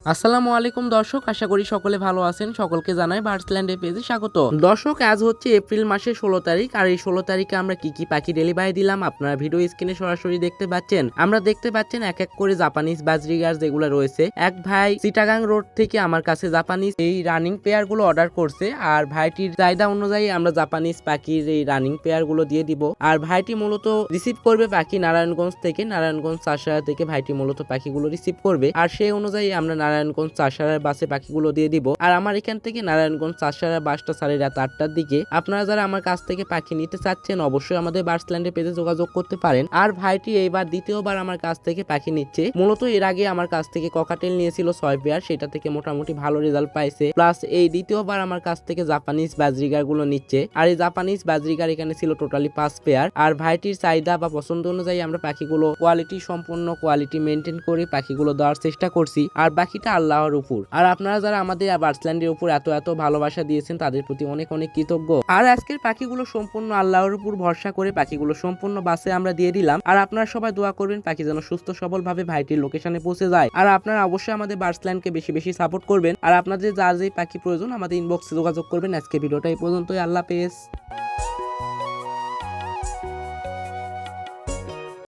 আসসালামু আলাইকুম দর্শক, আশা করি সকলে ভালো আছেন। সকলকে জানাই বার্ডসল্যান্ডের পেজে স্বাগত। দর্শক, আজ হচ্ছে এপ্রিল মাসের 16 তারিখ, আর এই 16 তারিখে আমরা কি কি পাখি ডেলিভারি দিলাম আপনারা ভিডিও স্ক্রিনে সরাসরি দেখতে পাচ্ছেন। আমরা দেখতে পাচ্ছেন এক এক করে জাপানিজ বাজরিগার যেগুলো রয়েছে। এক ভাই চিটাগাং রোড থেকে আমার কাছে জাপানিজ এই রানিং পেয়ার গুলো অর্ডার করছে, আর ভাইটির চাহিদা অনুযায়ী আমরা জাপানিজ পাখির এই রানিং পেয়ার গুলো দিয়ে দিব। আর ভাইটি মূলত রিসিভ করবে পাখি নারায়ণগঞ্জ থেকে, নারায়ণগঞ্জ চাষারা থেকে ভাইটি মূলত পাখিগুলো রিসিভ করবে, আর সেই অনুযায়ী আমরা নারায়ণগঞ্জ চাষারার বাসে পাখিগুলো দিয়ে দিব। আর আমার এখান থেকে নারায়ণগঞ্জ চাষারার বাসটা সাড়ে রাত 8টার দিকে। আপনারা যারা আমার কাছ থেকে পাখি নিতে চাচ্ছেন অবশ্যই আমাদের বার্ডসল্যান্ডের পেজে যোগাযোগ করতে পারেন। আর ভাইটি এইবার দ্বিতীয়বার আমার কাছ থেকে পাখি নিচ্ছে। মূলত এর আগে আমার কাছ থেকে ককাটেল নিয়েছিল 6 পেয়ার, সেটা থেকে মোটামুটি ভালো রেজাল্ট পাইছে। প্লাস এই দ্বিতীয়বার আমার কাছ থেকে জাপানিজ বাজরিগার গুলো নিচ্ছে। আর এই জাপানিজ বাজরিগার এখানে ছিল টোটালি 5 পেয়ার। আর ভাইটির চাহিদা বা পছন্দ অনুযায়ী আমরা পাখিগুলো কোয়ালিটি সম্পন্ন কোয়ালিটি মেনটেন করে পাখিগুলো দেওয়ার চেষ্টা করছি। আর বাকিটা আল্লাহর উপর। আর আপনারা যারা আমাদের বার্ডসল্যান্ডের উপর এত ভালোবাসা দিয়েছেন তাদের প্রতি অনেক কৃতজ্ঞ। আর আজকের পাখিগুলো সম্পূর্ণ আল্লাহর উপর ভরসা করে পাখিগুলো সম্পূর্ণ বাসে আমরা দিয়ে দিলাম। আর আপনারা সবাই দোয়া করবেন পাখি যেন সুস্থ সবল ভাবে ভাইটির লোকেশনে পৌঁছে যায়। আর আপনারা অবশ্যই আমাদের বার্ডসল্যান্ডকে বেশি সাপোর্ট করবেন। আর আপনাদের যার যেই পাখি প্রয়োজন আমাদের ইনবক্সে যোগাযোগ করবেন। আজকে ভিডিওটা এই পর্যন্তই। আল্লাহ হাফেজ।